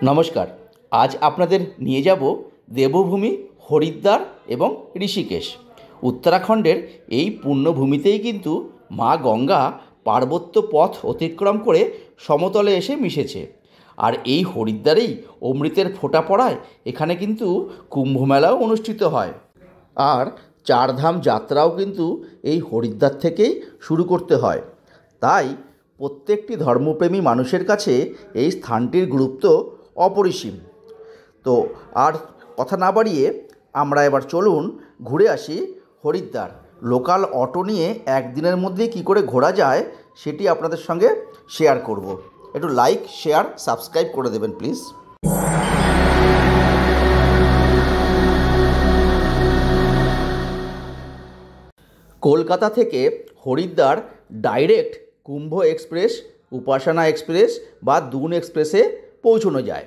নমস্কার। আজ আপনাদের নিয়ে যাব দেবভূমি হরিদ্বার এবং ঋষিকেশ। উত্তরাখণ্ডের এই পুণ্যভূমিতেই কিন্তু মা গঙ্গা পার্বত্য পথ অতিক্রম করে সমতলে এসে মিশেছে। আর এই হরিদ্বারেই অমৃতের ফোঁটা পড়ায় এখানে কিন্তু কুম্ভমেলাও অনুষ্ঠিত হয়। আর চারধাম যাত্রাও কিন্তু এই হরিদ্বার থেকেই শুরু করতে হয়। তাই প্রত্যেকটি ধর্মপ্রেমী মানুষের কাছে এই স্থানটির গুরুত্ব অপরিসীম। তো আর কথা না বাড়িয়ে আমরা এবার চলুন ঘুরে আসি হরিদ্বার। লোকাল অটো নিয়ে একদিনের মধ্যে কি করে ঘোরা যায় সেটি আপনাদের সঙ্গে শেয়ার করব। একটু লাইক, শেয়ার, সাবস্ক্রাইব করে দেবেন প্লিজ। কলকাতা থেকে হরিদ্বার ডাইরেক্ট কুম্ভ এক্সপ্রেস, উপাসনা এক্সপ্রেস বা দুন এক্সপ্রেসে পৌঁছানো যায়।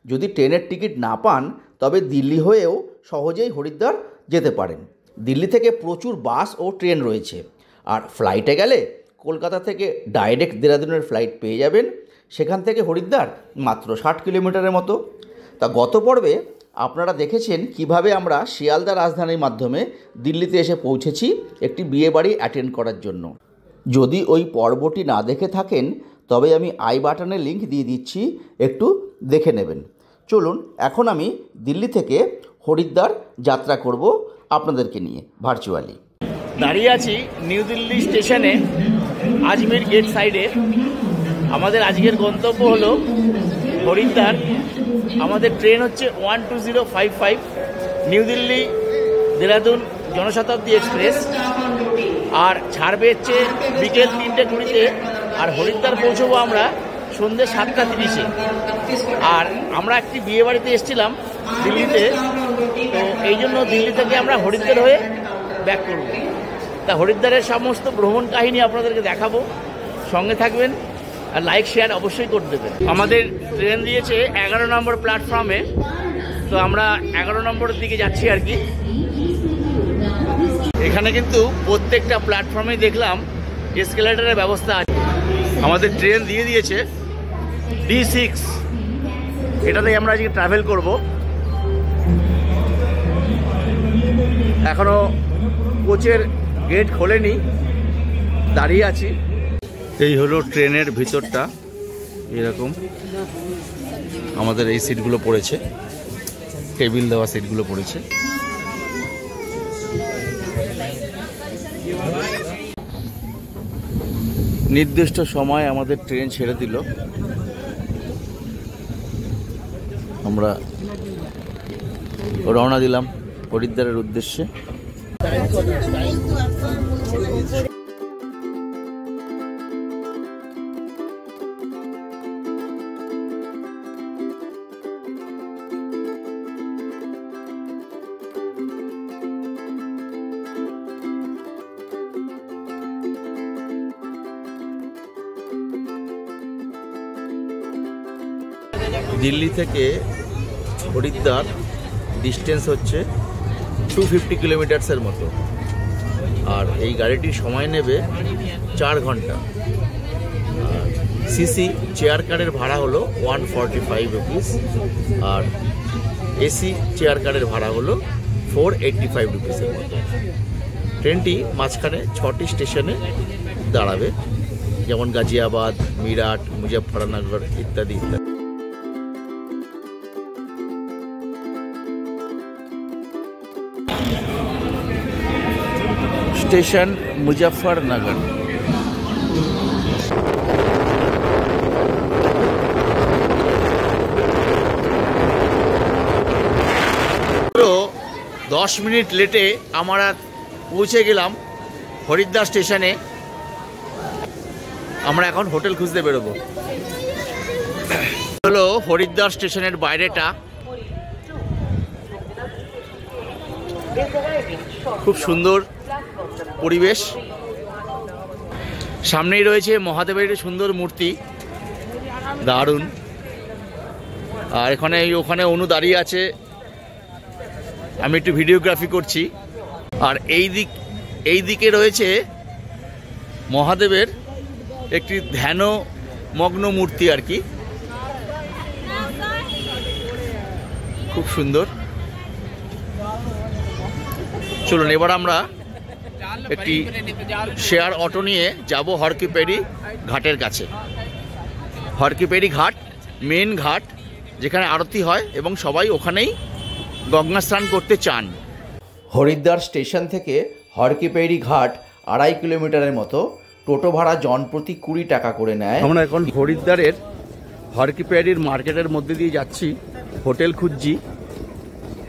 যদি ট্রেনের টিকিট না পান তবে দিল্লি হয়েও সহজেই হরিদ্বার যেতে পারেন। দিল্লি থেকে প্রচুর বাস ও ট্রেন রয়েছে। আর ফ্লাইটে গেলে কলকাতা থেকে ডাইরেক্ট দেরাদুনের ফ্লাইট পেয়ে যাবেন। সেখান থেকে হরিদ্বার মাত্র 60 কিলোমিটারের মতো। তা গত পর্বে আপনারা দেখেছেন কিভাবে আমরা শিয়ালদা রাজধানীর মাধ্যমে দিল্লিতে এসে পৌঁছেছি একটি বিয়েবাড়ি অ্যাটেন্ড করার জন্য। যদি ওই পর্বটি না দেখে থাকেন তবে আমি আই বাটনে লিঙ্ক দিয়ে দিচ্ছি, একটু দেখে নেবেন। চলুন এখন আমি দিল্লি থেকে হরিদ্বার যাত্রা করব আপনাদেরকে নিয়ে ভার্চুয়ালি। দাঁড়িয়ে আছি নিউ দিল্লি স্টেশনে, আজমির গেট সাইডে। আমাদের আজকের গন্তব্য হলো হরিদ্বার। আমাদের ট্রেন হচ্ছে 12055 নিউ দিল্লি দেরাদুন জনশতাব্দী এক্সপ্রেস। আর ছাড়বে হচ্ছে বিকেল 3:20-তে। আর হরিদ্বার পৌঁছবো আমরা সন্ধ্যে 7:30-এ। আর আমরা একটি বিয়ে বাড়িতে এসেছিলাম দিল্লিতে, তো এই জন্য দিল্লি থেকে আমরা হরিদ্বার হয়ে ব্যাক করব। তা হরিদ্বারের সমস্ত ভ্রমণ কাহিনী আপনাদেরকে দেখাবো, সঙ্গে থাকবেন আর লাইক শেয়ার অবশ্যই করে দেবেন। আমাদের ট্রেন দিয়েছে 11 নম্বর প্ল্যাটফর্মে, তো আমরা 11 নম্বরের দিকে যাচ্ছি আর কি। এখানে কিন্তু প্রত্যেকটা প্ল্যাটফর্মে দেখলাম এসকেলেটরের ব্যবস্থা আছে। আমাদের ট্রেন দিয়ে দিয়েছে D6, এটাতেই আমরা আজকে ট্রাভেল করব। এখনো কোচের গেট খোলেনি, দাঁড়িয়ে আছি। এই হলো ট্রেনের ভিতরটা, এরকম আমাদের এই সিটগুলো পড়েছে, টেবিল দেওয়া সিটগুলো পড়েছে। নির্দিষ্ট সময় আমাদের ট্রেন ছেড়ে দিল। আমরা রওনা দিলাম হরিদ্বারের উদ্দেশ্যে। দিল্লি থেকে হরিদ্বার ডিস্টেন্স হচ্ছে 250 কিলোমিটার্সের মতো। আর এই গাড়িটি সময় নেবে 4 ঘন্টা। আর সিসি চেয়ার কারের ভাড়া হলো 145 রুপিস। আর এসি চেয়ার কারের ভাড়া হলো 485 রুপিসের মতো। ট্রেনটি মাঝখানে 6টি স্টেশনে দাঁড়াবে, যেমন গাজিয়াবাদ, মিরাট, মুজফ্ফরনগর ইত্যাদি ইত্যাদি। স্টেশন মুজফ্ফরনগর। 10 মিনিট লেটে আমরা পৌঁছে গেলাম হরিদ্বার স্টেশনে। আমরা এখন হোটেল খুঁজতে বেরোবো। হলো হরিদ্বার স্টেশনের বাইরেটা, খুব সুন্দর পরিবেশ। সামনেই রয়েছে মহাদেবের সুন্দর মূর্তি, দারুণ। আর ওখানে অনু দাঁড়িয়ে আছে, আমি একটু ভিডিওগ্রাফি করছি। আর এই দিকে রয়েছে মহাদেবের একটি ধ্যানমগ্ন মূর্তি আর কি। খুব সুন্দর। চলুন এবার আমরা একটি শেয়ার অটো নিয়ে যাব হরকিপেরি ঘাটের কাছে। হরকিপেরি ঘাট মেন ঘাট, যেখানে আরতি হয় এবং সবাই ওখানেই গঙ্গা স্নান করতে চান। হরিদ্বার স্টেশন থেকে হরকিপেরি ঘাট 2.5 কিলোমিটারের মতো। টোটো ভাড়া জনপ্রতি 20 টাকা করে নেয়। আমরা এখন হরিদ্বারের হরকিপেরির মার্কেটের মধ্যে দিয়ে যাচ্ছি, হোটেল খুঁজছি।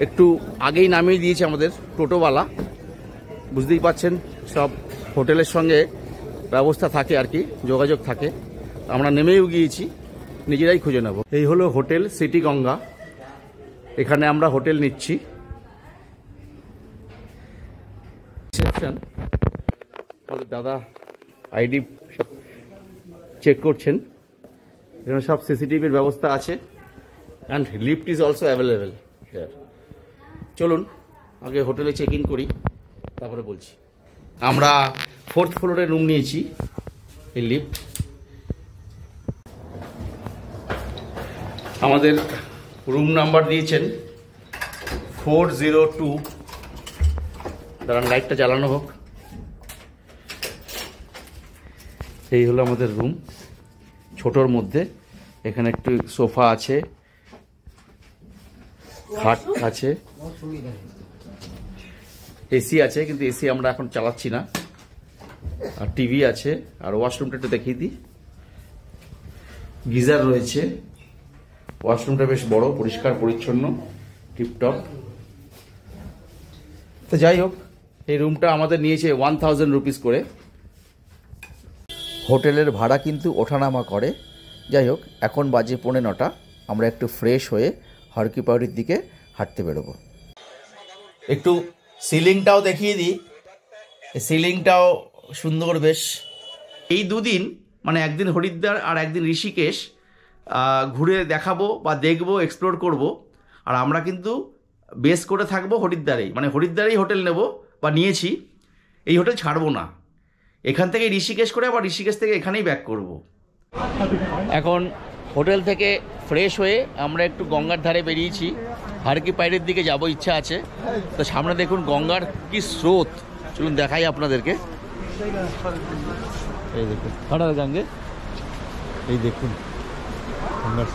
একটু আগেই নামিয়ে দিয়েছে আমাদের টোটোওয়ালা, বুঝতেই পাচ্ছেন সব হোটেলের সঙ্গে ব্যবস্থা থাকে আর কি, যোগাযোগ থাকে। আমরা নেমেও গিয়েছি, নিজেরাই খুঁজে নেব। এই হলো হোটেল সিটি গঙ্গা, এখানে আমরা হোটেল নিচ্ছি। রিসেপশন, দাদা আইডি সব চেক করছেন। এখানে সব সিসিটিভির ব্যবস্থা আছে and lift is also available here. চলুন আগে হোটেলে চেক ইন করি, তারপরে বলছি। আমরা 4th ফ্লোরে রুম নিয়েছি। এই লিফট আমাদের রুম নাম্বার দিয়েছেন 402। দাঁড়ান লাইটটা জ্বালানো হোক। এই হলো আমাদের রুম, ছোটোর মধ্যে। এখানে একটু সোফা আছে, খাট আছে, এসি আছে, কিন্তু এসি আমরা এখন চালাচ্ছি না। আর টিভি আছে। আর ওয়াশরুমটা একটু দেখিয়ে দিই। গিজার রয়েছে, ওয়াশরুমটা বেশ বড়, পরিষ্কার পরিচ্ছন্ন, টিপটপ। তো যাই হোক, এই রুমটা আমাদের নিয়েছে 1000 রুপিস করে। হোটেলের ভাড়া কিন্তু ওঠানামা করে। যাই হোক, এখন বাজে 9:15। আমরা একটু ফ্রেশ হয়ে হরকিপেরির দিকে হাঁটতে বেরোবো। একটু সিলিংটাও দেখিয়ে দিই। সিলিংটাও সুন্দর বেশ। এই দুদিন মানে একদিন হরিদ্বার আর একদিন ঋষিকেশ ঘুরে দেখাবো বা দেখবো, এক্সপ্লোর করব। আর আমরা কিন্তু বেস করে থাকবো হরিদ্বারেই, মানে হরিদ্বারেই হোটেল নেব বা নিয়েছি। এই হোটেল ছাড়বো না, এখান থেকে ঋষিকেশ করে আবার ঋষিকেশ থেকে এখানেই ব্যাক করব। এখন হোটেল থেকে ফ্রেশ হয়ে আমরা একটু গঙ্গার ধারে বেরিয়েছি, হরকিপেরির দিকে যাব ইচ্ছা আছে। তো সামনে দেখুন গঙ্গার কি স্রোত, চলুন দেখাই আপনাদেরকে। এই দেখুন হঠাৎ গঙ্গে, এই দেখুন গঙ্গার।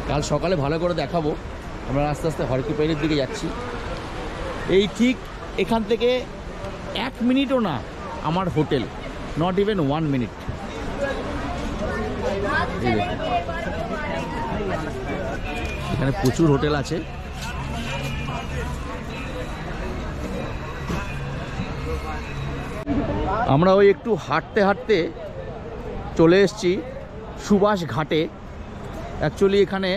কাল সকালে ভালো করে দেখাবো। আমরা আস্তে আস্তে হরকিপেরির দিকে যাচ্ছি। এই ঠিক এখান থেকে 1 মিনিটও না আমার হোটেল, নট ইভেন 1 মিনিট। এখানে প্রচুর হোটেল আছে। আমরা ওই একটু হাঁটতে হাঁটতে চলে এসেছি সুভাষ ঘাটে। অ্যাকচুয়ালি এখানে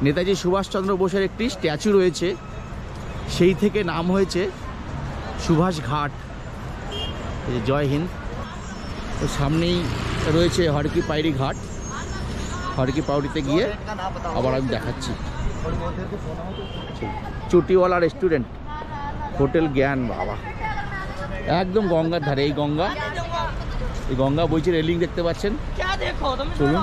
নেতাজি সুভাষচন্দ্র বোসের একটি স্ট্যাচু রয়েছে, সেই থেকে নাম হয়েছে সুভাষ ঘাট। এই যে জয় হিন্দ। তো সামনেই রয়েছে হরকিপেরি ঘাট। হরকিপেরিতে গিয়ে আবার আমি দেখাচ্ছি। চুটিওয়ালা রেস্টুরেন্ট, হোটেল জ্ঞান। বাবা, একদম গঙ্গার ধারে। এই গঙ্গা বইছে, রেলিং দেখতে পাচ্ছেন। চলুন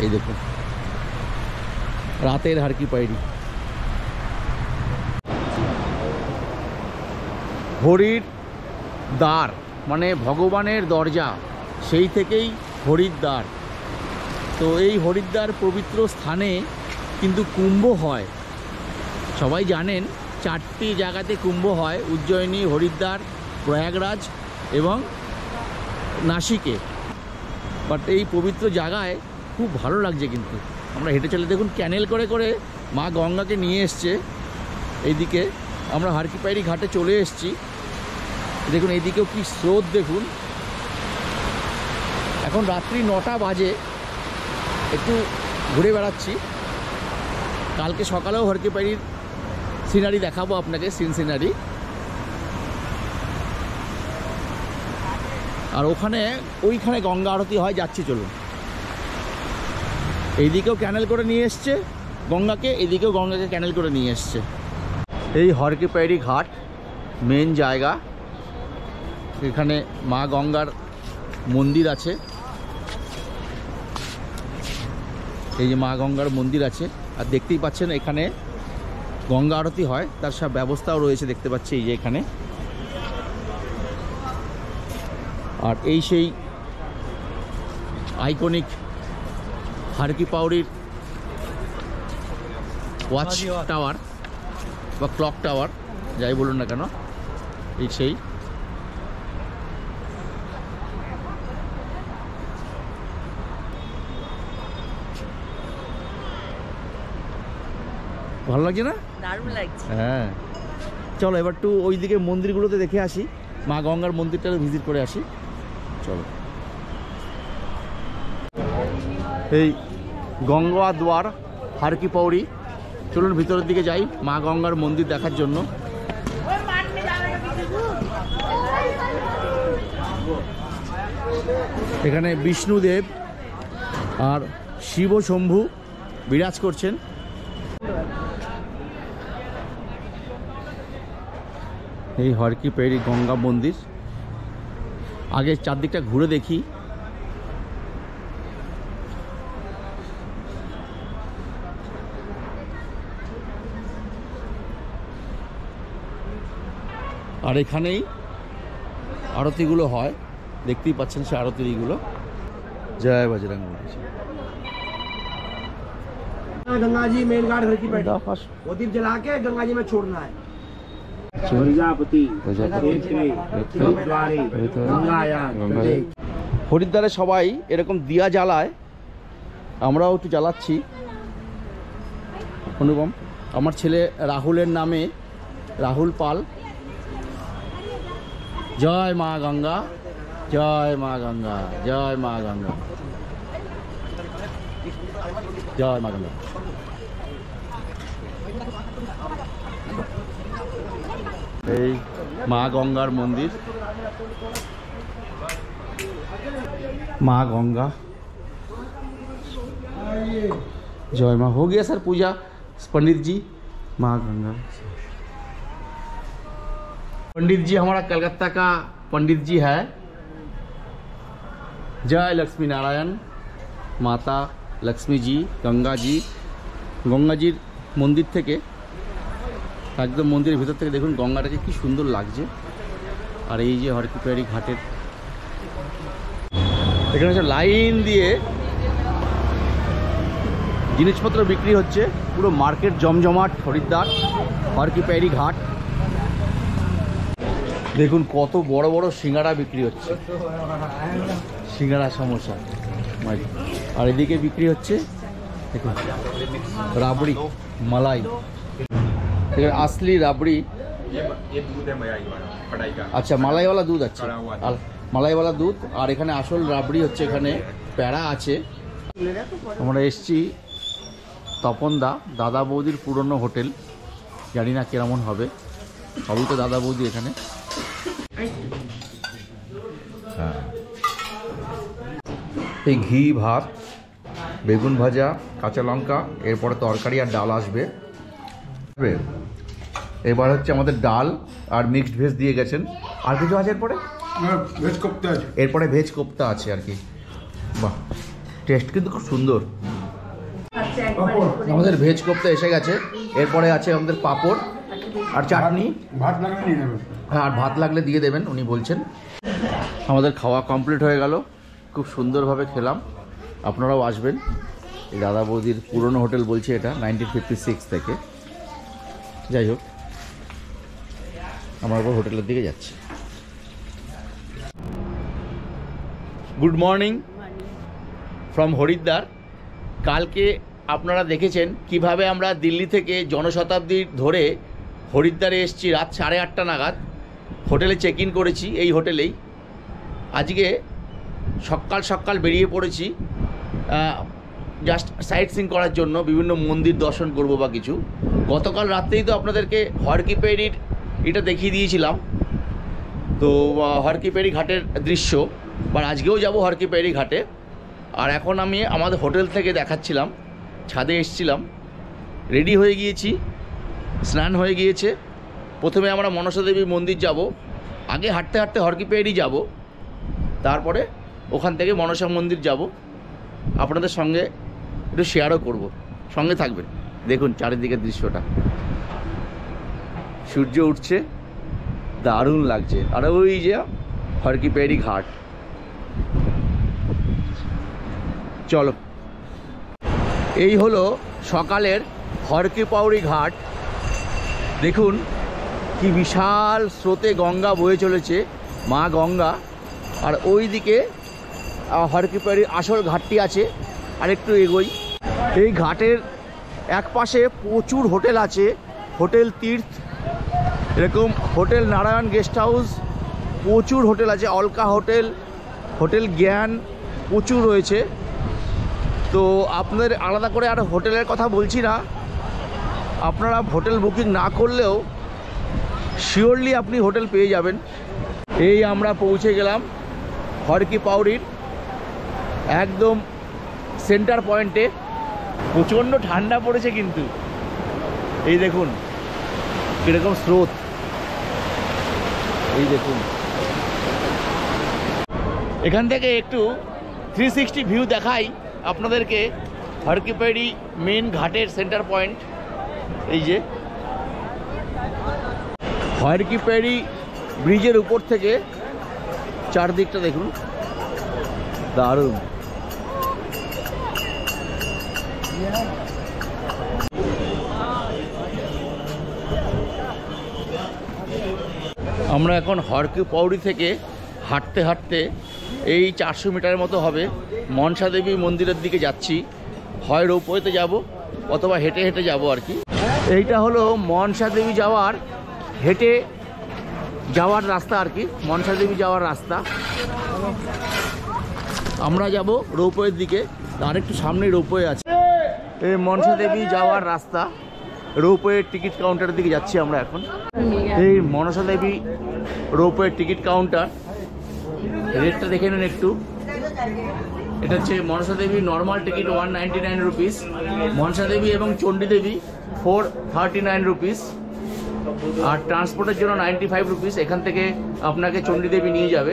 এই দেখুন রাতের হরকিপেরি। হরির দ্বার মানে ভগবানের দরজা, সেই থেকেই হরিদ্বার। তো এই হরিদ্বার পবিত্র স্থানে কিন্তু কুম্ভ হয়। সবাই জানেন 4টি জায়গাতে কুম্ভ হয়, উজ্জয়িনী, হরিদ্বার, প্রয়াগরাজ এবং নাসিকে। বাট এই পবিত্র জায়গায় খুব ভালো লাগছে। কিন্তু আমরা হেঁটে চলে দেখুন ক্যানেল করে করে মা গঙ্গাকে নিয়ে এসছে এইদিকে। আমরা হরকিপেরি ঘাটে চলে এসেছি। দেখুন এইদিকেও কি স্রোত দেখুন। এখন রাত্রি 9টা বাজে, একটু ঘুরে বেড়াচ্ছি। কালকে সকালেও হরকিপেরির সিনারি দেখাবো আপনাকে, সিনারি। আর ওইখানে গঙ্গা আরতি হয়, যাচ্ছি চলুন। এইদিকেও ক্যানেল করে নিয়ে এসছে গঙ্গাকে, এদিকেও গঙ্গাকে ক্যানেল করে নিয়ে এসছে। এই হরকিপেরি ঘাট মেন জায়গা। এখানে মা গঙ্গার মন্দির আছে, এই যে মা গঙ্গার মন্দির আছে। আর দেখতেই পাচ্ছেন এখানে গঙ্গা আরতি হয়, তার সব ব্যবস্থাও রয়েছে দেখতে পাচ্ছি এই যে এখানে। আর এই সেই আইকনিক হর কি পাউড়ির ওয়াচ টাওয়ার বা ক্লক টাওয়ার যাই বলুন না কেন, এই সেই ভালো লাগছে না? দারুণ লাগছে। হ্যাঁ, চলো এবার একটু ওই দিকে মন্দিরগুলোতে দেখে আসি, মা গঙ্গার মন্দিরটা ভিজিট করে আসি। চলো, এই গঙ্গা দ্বার হর কি পাউড়ি, চলুন ভিতরের দিকে যাই মা গঙ্গার মন্দির দেখার জন্য। এখানে বিষ্ণুদেব আর শিব শম্ভু বিরাজ করছেন। এই হর কি পাউড়ি গঙ্গা মন্দির, আগে চারদিকটা ঘুরে দেখি। আর এখানেই আরতিগুলো হয়, দেখতেই পাচ্ছেন সে আরতিগুলো। জয় বজরং বলি। गंगा जी मेन घाट घर की बैठी, वो दीप जला के गंगा जी में छोड़ना है। प्रजापति হরিদ্বারে সবাই এরকম দিয়া জ্বালায়, আমরাও একটু জ্বালাচ্ছি। অনুপম, আমার ছেলে রাহুলের নামে, রাহুল পাল। জয় মা গঙ্গা, জয় মা গঙ্গা, জয় মা গঙ্গা, জয় মা গঙ্গা। এই মা গঙ্গার মন্দির, माँ गंगा। जय माँ। हो गया सर पूजा पंडित जी। माँ गंगा। पंडित जी हमारा कलकत्ता का पंडित जी है। जय लक्ष्मी नारायण, माता लक्ष्मी जी, गंगा जी। गंगाजीर मंदिर থেকে একদম মন্দিরের ভিতর থেকে দেখুন গঙ্গাটাকে কি সুন্দর লাগছে। আর এই যে হর কি পাউড়ি ঘাটের এখানে সব লাইন দিয়ে জিনিসপত্র বিক্রি হচ্ছে, পুরো মার্কেট জমজমাট হরিদ্বার হর কি পাউড়ি ঘাট। দেখুন কত বড় বড় সিঙ্গাড়া বিক্রি হচ্ছে, সিঙ্গাড়া সমোসা। আর এদিকে বিক্রি হচ্ছে দেখুন রাবড়ি, মালাই, আসলি রাবড়ি। আচ্ছা, মালাইওয়ালা দুধ আছে, মালাইওয়ালা দুধ। আর এখানে আসল রাবড়ি হচ্ছে, এখানে প্যাড়া আছে। আমরা এসছি তপনদা, দাদা বৌদির পুরনো হোটেল। জানি না কেমন হবে, সবই তো দাদা বৌদি এখানে। হ্যাঁ, এই ঘি ভাত, বেগুন ভাজা, কাঁচা লঙ্কা, এরপরে তরকারি আর ডাল আসবে। এবার হচ্ছে আমাদের ডাল আর মিক্সড ভেজ দিয়ে গেছেন। আর কিছু আছে এরপরে? ভেজ কোপ্তা আছে, এরপরে ভেজ কোপ্তা আছে আর কি। বাহ, টেস্ট কিন্তু খুব সুন্দর। আমাদের ভেজ কোপ্তা এসে গেছে। এরপরে আছে আমাদের পাঁপড় আর চাটনি। ভাত লাগলে নিয়ে নেবেন। হ্যাঁ, আর ভাত লাগলে দিয়ে দেবেন উনি বলছেন। আমাদের খাওয়া কমপ্লিট হয়ে গেল, খুব সুন্দরভাবে খেলাম। আপনারাও আসবেন। এই দাদা বৌদির পুরনো হোটেল বলছে এটা 1956 থেকে। যাই হোক, আমরা হোটেলের দিকে যাচ্ছি। Good morning from Haridwar. কালকে আপনারা দেখেছেন কিভাবে আমরা দিল্লি থেকে জনশতাব্দী ধরে হরিদ্বারে এসেছি রাত 8:30 নাগাদ। হোটেলে চেক ইন করেছি এই হোটেলেই। আজকে সকাল সকাল বেরিয়ে পড়েছি জাস্ট সাইট সিইং করার জন্য, বিভিন্ন মন্দির দর্শন করব বা কিছু। গতকাল রাত্রেই তো আপনাদেরকে হর কি পাউড়ির এটা দেখিয়ে দিয়েছিলাম, তো হর কি পাউড়ি ঘাটের দৃশ্য। বা আজকেও যাব হর কি পাউড়ি ঘাটে। আর এখন আমি আমাদের হোটেল থেকে দেখাচ্ছিলাম, ছাদে এসেছিলাম, রেডি হয়ে গিয়েছি, স্নান হয়ে গিয়েছে। প্রথমে আমরা মনসা দেবী মন্দির যাব, আগে হাঁটতে হাঁটতে হর কি পাউড়ি যাব, তারপরে ওখান থেকে মনসা মন্দির যাব, আপনাদের সঙ্গে একটু শেয়ারও করব, সঙ্গে থাকবেন। দেখুন চারিদিকের দৃশ্যটা, সূর্য উঠছে, দারুণ লাগছে। আর ওই যে হরকিপেড়ি ঘাট, চলো। এই হলো সকালের হরকিপৌড়ি ঘাট। দেখুন কি বিশাল স্রোতে গঙ্গা বয়ে চলেছে, মা গঙ্গা। আর ওই দিকে হরকিপৌড়ির আসল ঘাটটি আছে। আর একটু এগোই, এই ঘাটের এক পাশে প্রচুর হোটেল আছে, হোটেল তীর্থ, এরকম হোটেল নারায়ণ গেস্ট হাউস, প্রচুর হোটেল আছে, অলকা হোটেল, হোটেল জ্ঞান, প্রচুর রয়েছে। তো আপনাদের আলাদা করে আর হোটেলের কথা বলছি না, আপনারা হোটেল বুকিং না করলেও শিওরলি আপনি হোটেল পেয়ে যাবেন। এই আমরা পৌঁছে গেলাম হরকিপৌড়ির একদম সেন্টার পয়েন্টে। প্রচণ্ড ঠান্ডা পড়েছে কিন্তু, এই দেখুন কীরকম স্রোত, এই দেখুন। এখান থেকে একটু 360 ভিউ দেখাই আপনাদেরকে হরকিপৌড়ি মেন ঘাটের সেন্টার পয়েন্ট। এই যে হরকিপৌড়ি ব্রিজের উপর থেকে চারদিকটা দেখুন, দারুণ। আমরা এখন হরকিপৌড়ি থেকে হাঁটতে হাঁটতে এই 400 মিটারের মতো হবে মনসা দেবী মন্দিরের দিকে যাচ্ছি। হয় রোপওয়েতে যাব অথবা হেঁটে হেঁটে যাব আর কি। এইটা হলো মনসা দেবী যাওয়ার, হেঁটে যাওয়ার রাস্তা আর কি, মনসা দেবী যাওয়ার রাস্তা। আমরা যাব রোপওয়ের দিকে, তার একটু সামনেই রোপওয়ে আছে। এই মনসা দেবী যাওয়ার রাস্তা, রোপওয়ের টিকিট কাউন্টারের দিকে যাচ্ছি আমরা এখন। এই মনসা দেবী রোপওয়ের টিকিট কাউন্টার, রেটটা দেখে নেন একটু। এটা হচ্ছে মনসা দেবী নর্মাল টিকিট 199 রুপিস, মনসা দেবী এবং চণ্ডী দেবী 439 রুপিস, আর ট্রান্সপোর্টের জন্য 95 রুপিস। এখান থেকে আপনাকে চণ্ডী দেবী নিয়ে যাবে,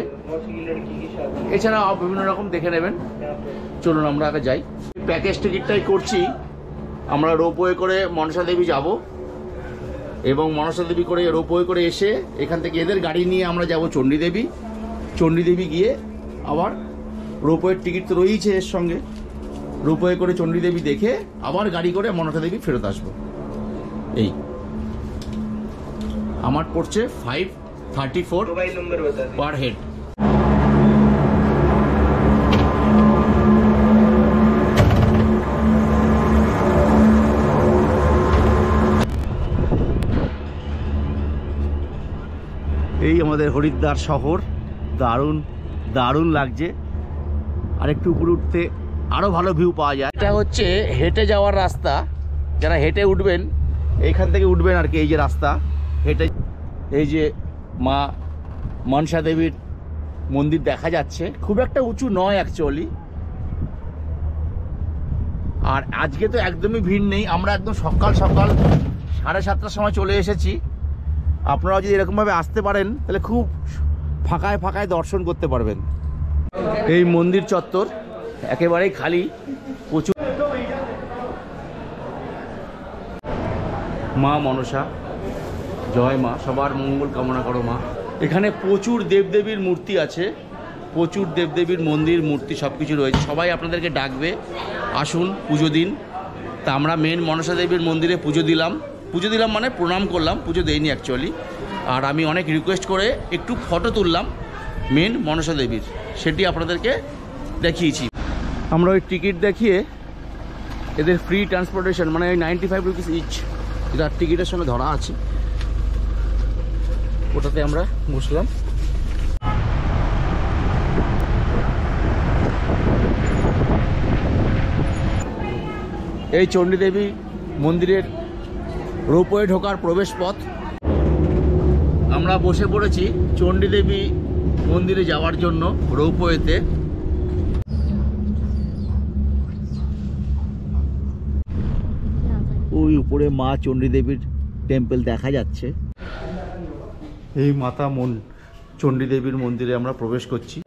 এছাড়া বিভিন্ন রকম দেখে নেবেন। চলুন আমরা আগে যাই। প্যাকেজ টিকিটটাই করছি, আমরা রোপওয়ে করে মনসা দেবী যাব এবং মনসা দেবী করে রোপওয়ে করে এসে এখান থেকে এদের গাড়ি নিয়ে আমরা যাব চণ্ডী দেবী। চণ্ডী দেবী গিয়ে আবার রোপওয়ের টিকিট তো রয়েছে এর সঙ্গে, রোপওয়ে করে চণ্ডী দেবী দেখে আবার গাড়ি করে মনসা দেবী ফেরত আসবো। এই আমার পড়ছে 534 পার হেড। এই আমাদের হরিদ্বার শহর, দারুণ দারুণ লাগছে। আর একটু উপরে উঠতে আরও ভালো ভিউ পাওয়া যায়। এটা হচ্ছে হেঁটে যাওয়ার রাস্তা, যারা হেঁটে উঠবেন এইখান থেকে উঠবেন আর কি। এই যে রাস্তা হেঁটে, এই যে মা মনসা দেবীর মন্দির দেখা যাচ্ছে, খুব একটা উঁচু নয় অ্যাকচুয়ালি। আর আজকে তো একদমই ভিড় নেই, আমরা একদম সকাল সকাল 7:30টার সময় চলে এসেছি। আপনারা যদি এরকমভাবে আসতে পারেন তাহলে খুব ফাঁকায় ফাঁকায় দর্শন করতে পারবেন। এই মন্দির চত্বর একেবারেই খালি, প্রচুর। মা মনসা, জয় মা, সবার মঙ্গল কামনা করো মা। এখানে প্রচুর দেবদেবীর মূর্তি আছে, প্রচুর দেবদেবীর মন্দির মূর্তি সব কিছু রয়েছে। সবাই আপনাদেরকে ডাকবে, আসুন পুজো দিন। তা আমরা মেন মনসা দেবীর মন্দিরে পুজো দিলাম মানে প্রণাম করলাম, পুজো দেইনি অ্যাকচুয়ালি। আর আমি অনেক রিকোয়েস্ট করে একটু ফটো তুললাম মেন মনসা দেবীর, সেটি আপনাদেরকে দেখিয়েছি। আমরা ওই টিকিট দেখিয়ে এদের ফ্রি ট্রান্সপোর্টেশন, মানে ওই 95 রুপিস ইচ, এটা টিকিটের সঙ্গে ধরা আছে, ওটাতে আমরা বসলাম। এই চণ্ডী দেবী মন্দিরের রোপওয়ে ঢোকার প্রবেশ পথ। আমরা বসে পড়েছি চণ্ডী দেবী মন্দিরে যাওয়ার জন্য রোপওয়েতে। ওই উপরে মা চণ্ডী দেবীর টেম্পল দেখা যাচ্ছে। এই মাতা চণ্ডী দেবীর মন্দিরে আমরা প্রবেশ করছি।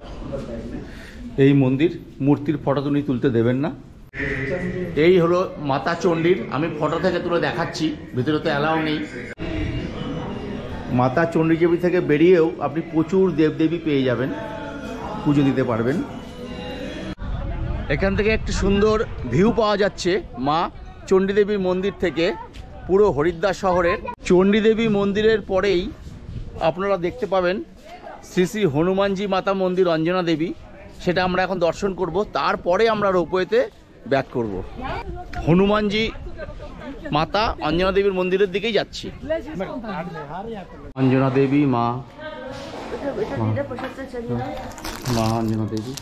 এই মন্দির, মূর্তির ফটো তুমি তুলতে দেবেন না। এই হলো মাতা চণ্ডীর, আমি ফটো থেকে তুলে দেখাচ্ছি, ভিতরে তো অ্যালাউ নেই। মাতা চণ্ডীদেবী থেকে বেরিয়েও আপনি প্রচুর দেবদেবী পেয়ে যাবেন, পুজো দিতে পারবেন। এখান থেকে একটি সুন্দর ভিউ পাওয়া যাচ্ছে মা চণ্ডীদেবীর মন্দির থেকে পুরো হরিদ্বার শহরের। চণ্ডীদেবী মন্দিরের পরেই আপনারা দেখতে পাবেন শ্রী শ্রী হনুমানজি মাতা মন্দির অঞ্জনা দেবী, সেটা আমরা এখন দর্শন করব। তারপরে আমরা রোপওয়েতে ব্যাক করব। হনুমানজি মাতা অঞ্জনা দেবীর মন্দিরের দিকেই যাচ্ছি। অঞ্জনা দেবী মা অঞ্জনা দেবী।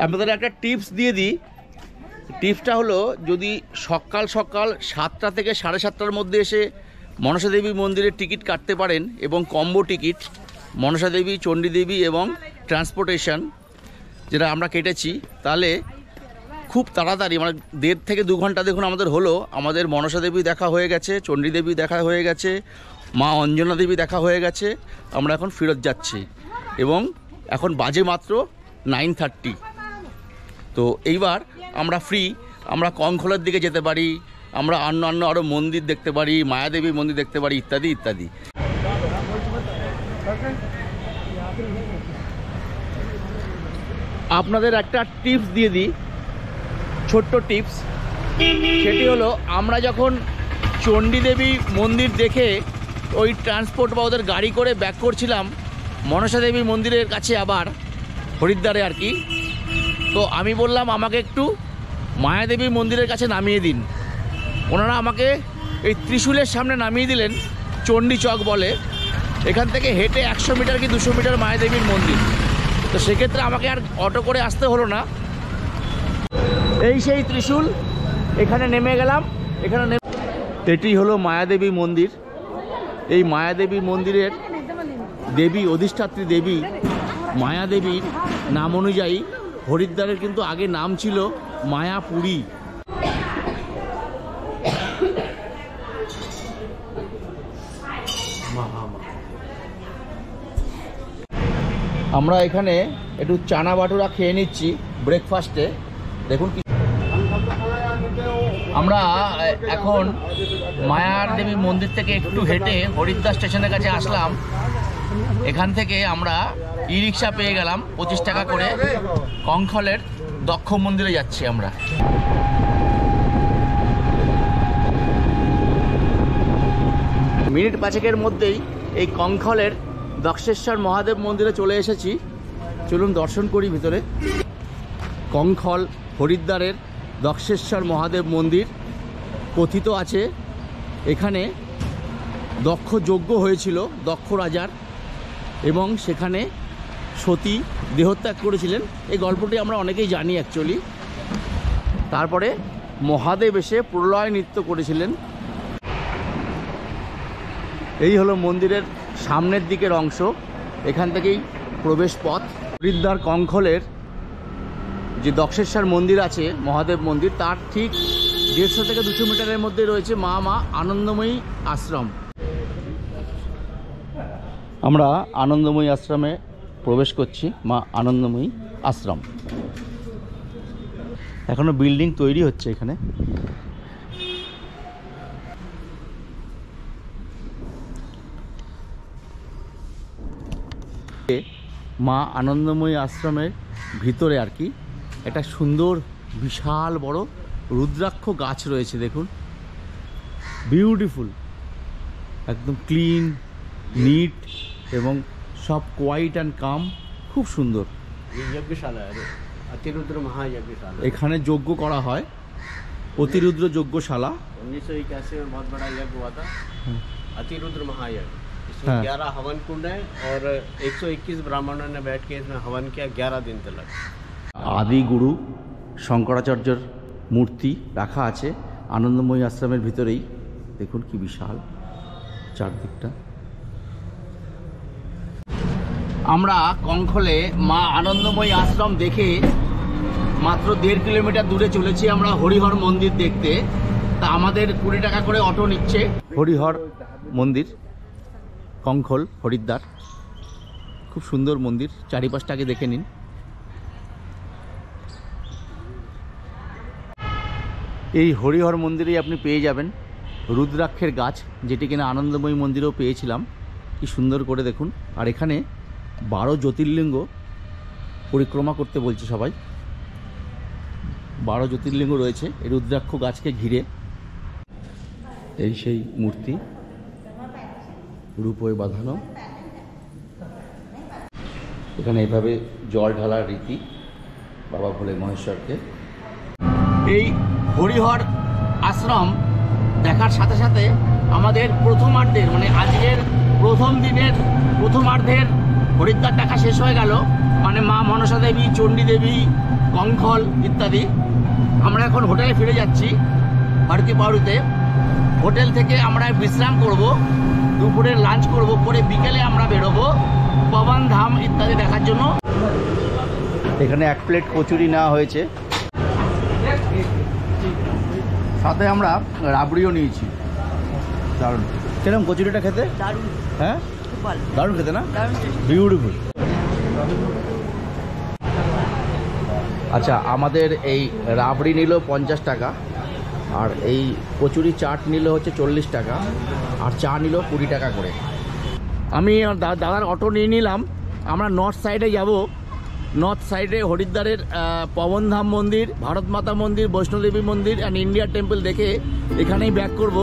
আপনাদের একটা টিপস দিয়ে দিই। টিপসটা হলো, যদি সকাল সকাল 7টা থেকে 7:30টার মধ্যে এসে মনসা দেবী মন্দিরের টিকিট কাটতে পারেন, এবং কম্বো টিকিট মনসা দেবী, চণ্ডী দেবী এবং ট্রান্সপোর্টেশন যেটা আমরা কেটেছি, তাহলে খুব তাড়াতাড়ি, মানে 1.5 থেকে 2 ঘন্টা দেখুন আমাদের হলো। আমাদের মনসা দেবী দেখা হয়ে গেছে, চণ্ডী দেবী দেখা হয়ে গেছে, মা অঞ্জনা দেবী দেখা হয়ে গেছে। আমরা এখন ফেরত যাচ্ছি এবং এখন বাজে মাত্র 9:30। তো এইবার আমরা ফ্রি, আমরা কঙ্খলের দিকে যেতে পারি, আমরা অন্যান্য আরও মন্দির দেখতে পারি, মায়াদেবীর মন্দির দেখতে পারি, ইত্যাদি ইত্যাদি। আপনাদের একটা টিপস দিয়ে দিই, ছোট্ট টিপস। সেটি হলো, আমরা যখন চণ্ডী দেবী মন্দির দেখে ওই ট্রান্সপোর্ট বা ওদের গাড়ি করে ব্যাক করছিলাম মনসা দেবী মন্দিরের কাছে, আবার হরিদ্বারে আর কি, তো আমি বললাম আমাকে একটু মায়াদেবী মন্দিরের কাছে নামিয়ে দিন। ওনারা আমাকে এই ত্রিশূলের সামনে নামিয়ে দিলেন, চণ্ডী চক বলে। এখান থেকে হেঁটে 100 মিটার কি 200 মিটার মায়াদেবীর মন্দির। তো সেক্ষেত্রে আমাকে আর অটো করে আসতে হলো না। এই সেই ত্রিশূল, এখানে নেমে গেলাম। এটি হলো মায়াদেবী মন্দির। এই মায়াদেবী মন্দিরের দেবী, অধিষ্ঠাত্রী দেবী মায়াদেবীর নাম অনুযায়ী হরিদ্বারের কিন্তু আগে নাম ছিল মায়াপুরী। আমরা এখানে একটু চানা বাটুরা খেয়ে নিচ্ছি ব্রেকফাস্টে। দেখুন কি, আমরা এখন মায়ার দেবী মন্দির থেকে একটু হেঁটে হরিদ্বার স্টেশনের কাছে আসলাম। এখান থেকে আমরা ই রিক্সা পেয়ে গেলাম 25 টাকা করে, কঙ্খলের দক্ষ মন্দিরে যাচ্ছি আমরা। মিনিট 5 মধ্যেই এই কঙ্খলের দক্ষেশ্বর মহাদেব মন্দিরে চলে এসেছি। চলুন দর্শন করি ভিতরে। কঙ্খল হরিদ্বারের দক্ষেশ্বর মহাদেব মন্দির। কথিত আছে এখানে দক্ষ যজ্ঞ হয়েছিল দক্ষ রাজার, এবং সেখানে সতী দেহত্যাগ করেছিলেন। এই গল্পটি আমরা অনেকেই জানি অ্যাকচুয়ালি। তারপরে মহাদেব এসে প্রলয় নৃত্য করেছিলেন। এই হলো মন্দিরের সামনের দিকের অংশ, এখান থেকেই প্রবেশ পথ। হরিদ্বার কঙ্খলের যে দক্ষেশ্বর মন্দির আছে মহাদেব মন্দির, তার ঠিক 150 থেকে 200 মিটারের মধ্যে রয়েছে মা আনন্দময়ী আশ্রম। আমরা আনন্দময়ী আশ্রমে প্রবেশ করছি, মা আনন্দময়ী আশ্রম। এখনো বিল্ডিং তৈরি হচ্ছে এখানে। মা আনন্দময়ী আশ্রমের ভিতরে আর কি একটা সুন্দর বিশাল বড় রুদ্রাক্ষ গাছ রয়েছে। দেখুন, বিউটিফুল, একদম ক্লিন, নিট এবং সব কোয়াইট অ্যান্ড কাম, খুব সুন্দর। এখানে যজ্ঞ করা হয়, অতিরুদ্র যজ্ঞশালা। 1981 में बहुत बड़ा यज्ञ हुआ था, अतिरुद्र महायज्ञ। इसमें 11 हवन कुंड है और 121 ब्राह्मणों ने बैठ के इसमें हवन किया 11 दिन तक। आदि गुरु शंकराचार्यर मूर्ति রাখা আছে আনন্দময়ী আশ্রমের ভিতরেই। দেখুন কি বিশাল চারদিকটা। আমরা কঙ্খলে মা আনন্দময়ী আশ্রম দেখে মাত্র 1.5 কিলোমিটার দূরে চলেছি আমরা হরিহর মন্দির দেখতে। তা আমাদের 20 টাকা করে অটো নিচ্ছে। হরিহর মন্দির, কঙ্খল, হরিদ্বার, খুব সুন্দর মন্দির, চারিপাশটা আগে দেখে নিন। এই হরিহর মন্দিরেই আপনি পেয়ে যাবেন রুদ্রাক্ষের গাছ, যেটি কিনা আনন্দময়ী মন্দিরেও পেয়েছিলাম। কি সুন্দর করে দেখুন। আর এখানে 12 জ্যোতির্লিঙ্গ পরিক্রমা করতে বলছে সবাই। 12 জ্যোতির্লিঙ্গ রয়েছে এই রুদ্রাক্ষ গাছকে ঘিরে। এই সেই মূর্তি, রূপোয় বাঁধানো। এখানে এভাবে জল ঢালার রীতি বাবা ভোলে মহেশ্বরকে। এই হরিহর আশ্রম দেখার সাথে সাথে আমাদের প্রথমার্ধের মানে আজকের প্রথম দিনের প্রথমার্ধের হরিদ্বার দেখা শেষ হয়ে গেল। মানে মা মনসা দেবী, চণ্ডী দেবী, কঙ্খল ইত্যাদি। আমরা এখন হোটেলে ফিরে যাচ্ছি ভারতী পাউরিতে। হোটেল থেকে আমরা বিশ্রাম করব, দুপুরে লাঞ্চ করব, করে বিকেলে আমরা বেরোবো পবন ধাম ইত্যাদি দেখার জন্য। এখানে 1 প্লেট কচুরি নেওয়া হয়েছে, সাথে আমরা রাবড়িও নিয়েছি। দারুণ। কিরকম কচুরিটা খেতে? দারুণ। হ্যাঁ ভালো, দারুণ খেতে না? দারুণ টেস্টি। বিউটিফুল। আচ্ছা, আমাদের এই রাবড়ি নিল 50 টাকা, আর এই কচুরি চাট নিল হচ্ছে 40 টাকা, আর চা নিল 20 টাকা করে। আমি দাদার অটো নিয়ে নিলাম। আমরা নর্থ সাইডে যাব। নর্থ সাইডে হরিদ্বারের পবনধাম মন্দির, ভারত মাতা মন্দির, বৈষ্ণোদেবী মন্দির অ্যান্ড ইন্ডিয়া টেম্পল দেখে এখানেই ব্যাক করব।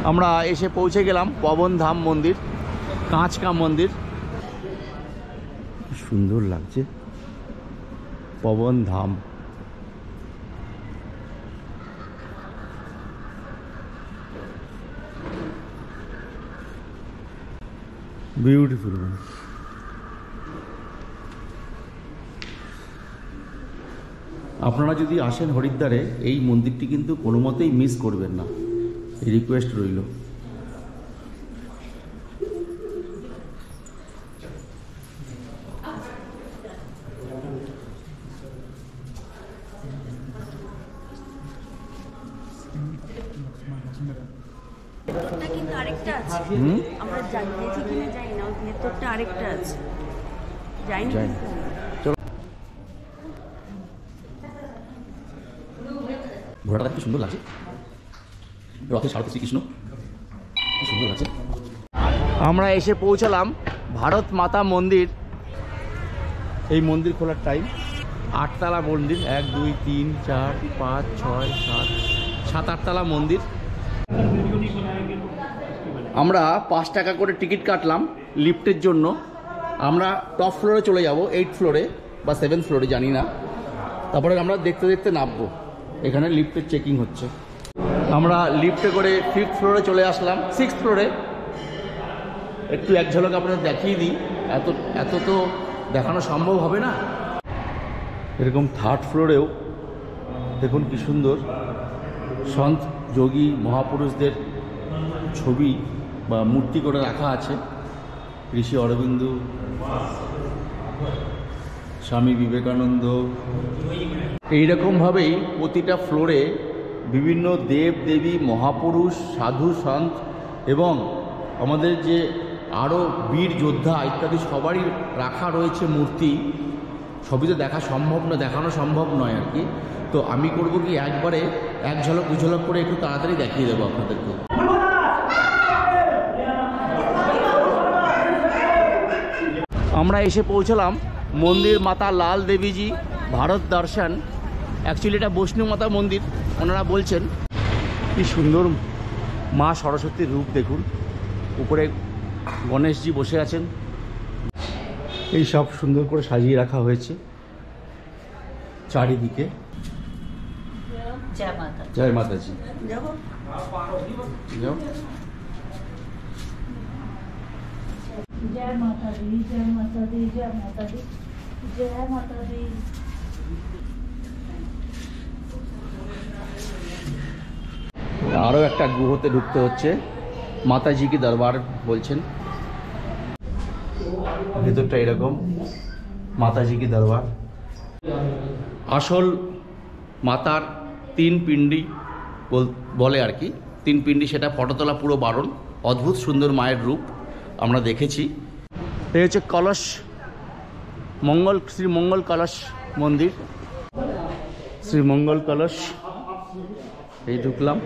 আমরা এসে পৌঁছে গেলাম পবনধাম মন্দির, কাঁচকা মন্দির। সুন্দর লাগছে পবনধাম। বিউটিফুল। আপনারা যদি আসেন হরিদ্বারে, এই মন্দিরটি কিন্তু কোনো মতেই মিস করবেন না, এই রিকোয়েস্ট রইল। ভেতরটা কিন্তু আরেকটা আছে। আমরা গেছি কিনা জানি না, ভেতরটা আরেকটা আছে, যাইনি। চলো, ঘোড়াটা কি সুন্দর লাগছে, রথের সারথি শ্রীকৃষ্ণ, কি সুন্দর লাগছে। আমরা এসে পৌঁছালাম ভারত মাতা মন্দির। এই মন্দির খোলার টাইম 8 তলা মন্দির। 1 2 3 4 5 6 7 7-8 তলা মন্দির। আমরা 5 টাকা করে টিকিট কাটলাম লিফটের জন্য। আমরা টপ ফ্লোরে চলে যাব, 8th ফ্লোরে বা 7th ফ্লোরে জানি না। তারপরে আমরা দেখতে দেখতে নামবো। এখানে লিফটের চেকিং হচ্ছে। আমরা লিফটে করে 5th ফ্লোরে চলে আসলাম। 6th ফ্লোরে একটু এক ঝলক আপনাদের দেখিয়ে দিই, এত তো দেখানো সম্ভব হবে না। এরকম 3rd ফ্লোরেও দেখুন কি সুন্দর সন্ত যোগী মহাপুরুষদের ছবি বা মূর্তি করে রাখা আছে। ঋষি অরবিন্দ, স্বামী বিবেকানন্দ। এইরকমভাবেই প্রতিটা ফ্লোরে বিভিন্ন দেব দেবী, মহাপুরুষ, সাধু সন্ত এবং আমাদের যে আরও বীর যোদ্ধা ইত্যাদি সবারই রাখা রয়েছে মূর্তি। সবই তো দেখা সম্ভব না, দেখানো সম্ভব নয় আর কি। তো আমি করব কি, একবারে 1 ঝলক 2 ঝলক করে একটু তাড়াতাড়ি দেখিয়ে দেবো আপনাদেরকে। আমরা এসে পৌঁছলাম মন্দির মাতা লাল দেবীজি ভারত দর্শন। অ্যাকচুয়ালি এটা বৈষ্ণব মাতা মন্দির ওনারা বলছেন। কি সুন্দর মা সরস্বতীর রূপ দেখুন। উপরে গণেশজি বসে আছেন। এই সব সুন্দর করে সাজিয়ে রাখা হয়েছে চারিদিকে। জয় মাতা। জয় মাতাজি। যাবো। যাও। जय माता दी, जय माता दी, जय माता दी, जय माता दी। আরও একটা গুহতে ঢুকতে হচ্ছে। মাতাজি কি দরবার বলছেন। ভেতরটা এরকম, মাতাজি কি দরবার। আসল মাতার 3 পিণ্ডি বলে আর কি। তিন পিন্ডি, সেটা ফটো তোলা পুরো বারণ। অদ্ভুত সুন্দর মায়ের রূপ আমরা দেখেছি। এই হচ্ছে কলস, শ্রী মঙ্গল কলস মন্দির, শ্রী মঙ্গল কলস। এই ঢুকলাম।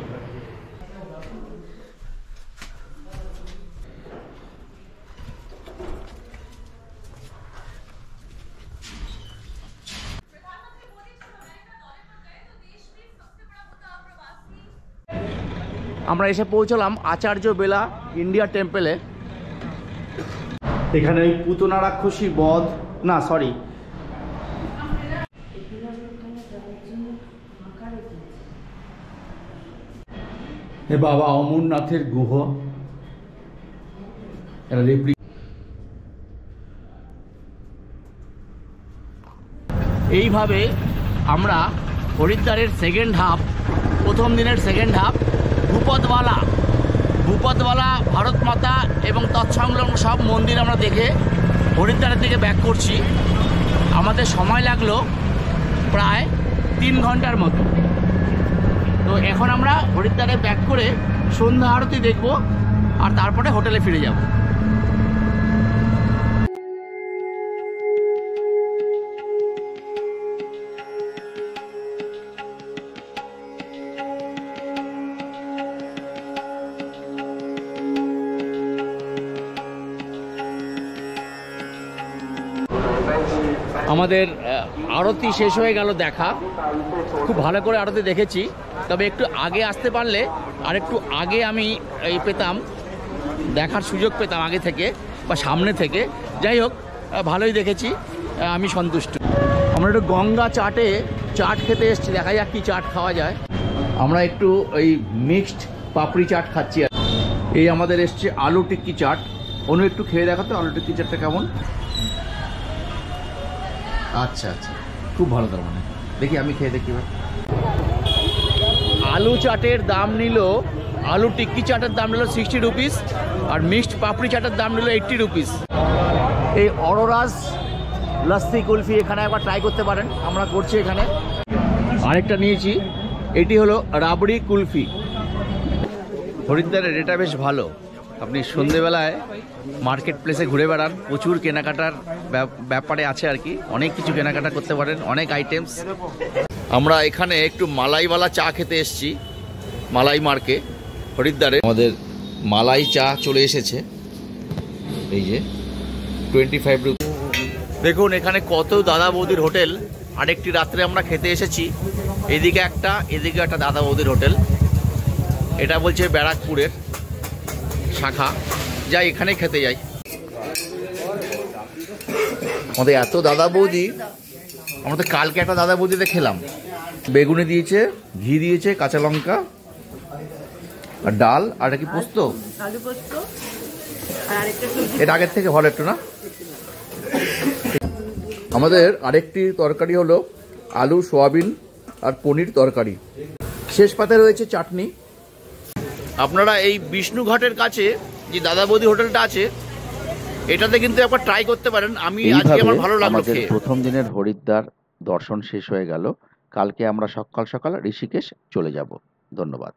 আমরা এসে পৌঁছলাম আচার্য বেলা ইন্ডিয়া টেম্পলে। এখানে ওই পুতনা রাক্ষসী বধ, না সরি, এ বাবা অমরনাথের গুহ। এইভাবে আমরা হরিদ্বারের সেকেন্ড হাফ, প্রথম দিনের সেকেন্ড হাফ ভূপতওয়ালা, ভারত মাতা এবং তৎসংলগ্ন সব মন্দির আমরা দেখে হরিদ্বারের দিকে ব্যাক করছি। আমাদের সময় লাগলো প্রায় 3 ঘন্টার মতো। তো এখন আমরা হরিদ্বারে ব্যাক করে সন্ধ্যা আরতি দেখব আর তারপরে হোটেলে ফিরে যাব। আমাদের আরতি শেষ হয়ে গেল দেখা, খুব ভালো করে আরতি দেখেছি। তবে একটু আগে আসতে পারলে আর একটু আগে আমি পেতাম, দেখার সুযোগ পেতাম আগে থেকে বা সামনে থেকে। যাই হোক, ভালোই দেখেছি, আমি সন্তুষ্ট। আমরা একটু গঙ্গা চাট খেতে এসেছি, দেখা যাক কী চাট খাওয়া যায়। আমরা একটু এই মিক্সড পাপড়ি চাট খাচ্ছি। এই আমাদের এসছে আলু টিক্কি চাট। অনু একটু খেয়ে দেখাতো আলু টিক্কি চাটটা কেমন। আচ্ছা আচ্ছা, খুব ভালো। তার মানে দেখি আমি খেয়ে দেখি। আলু চাটের দাম নিল, আলু টিক্কি চাটের দাম নিল 60 রুপিস, আর মিক্সড পাপড়ি চাটের দাম নিল 80 রুপিস। এই অরোরাজ লস্যি কুলফি এখানে একবার ট্রাই করতে পারেন, আমরা করছি এখানে। আরেকটা নিয়েছি, এটি হলো রাবড়ি কুলফি। হরিদ্বারের এটা বেশ ভালো। আপনি সন্ধেবেলায় মার্কেট প্লেসে ঘুরে বেড়ান, প্রচুর কেনাকাটার ব্যাপারে আছে আর কি, অনেক কিছু কেনাকাটা করতে পারেন, অনেক আইটেমস। আমরা এখানে একটু মালাইওয়ালা চা খেতে এসেছি, মালাই মার্কে হরিদ্বারে। আমাদের মালাই চা চলে এসেছে, এই যে 25 রুপি। দেখুন এখানে কত দাদা বৌদির হোটেল। আরেকটি রাত্রে আমরা খেতে এসেছি, এদিকে একটা দাদা বৌদির হোটেল। এটা বলছে ব্যারাকপুরের শাখা, যাই এখানে খেতে যাই। আমাদের এত দাদা বৌদি, আমরা তো কালকে একটা দাদা বৌদিতে খেলাম। বেগুনি দিয়েছে, ঘি দিয়েছে, কাঁচা লঙ্কা আর ডাল, আর কি পোস্ত, আলু পোস্ত। এটা আগের থেকে ভালো একটু না। আমাদের আরেকটি তরকারি হলো আলু সোয়াবিন আর পনির তরকারি। শেষ পাতে রয়েছে চাটনি। আপনারা এই বিষ্ণুঘাটের কাছে যে দাদা বৌদি হোটেলটা আছে, এটাতে কিন্তু একবার ট্রাই করতে পারেন। আমি আজকে আমার ভালো লাগলো। আমাদের প্রথম দিনের হরিদ্বার দর্শন শেষ হয়ে গেল। কালকে আমরা সকাল সকাল ঋষিকেশ চলে যাব। ধন্যবাদ।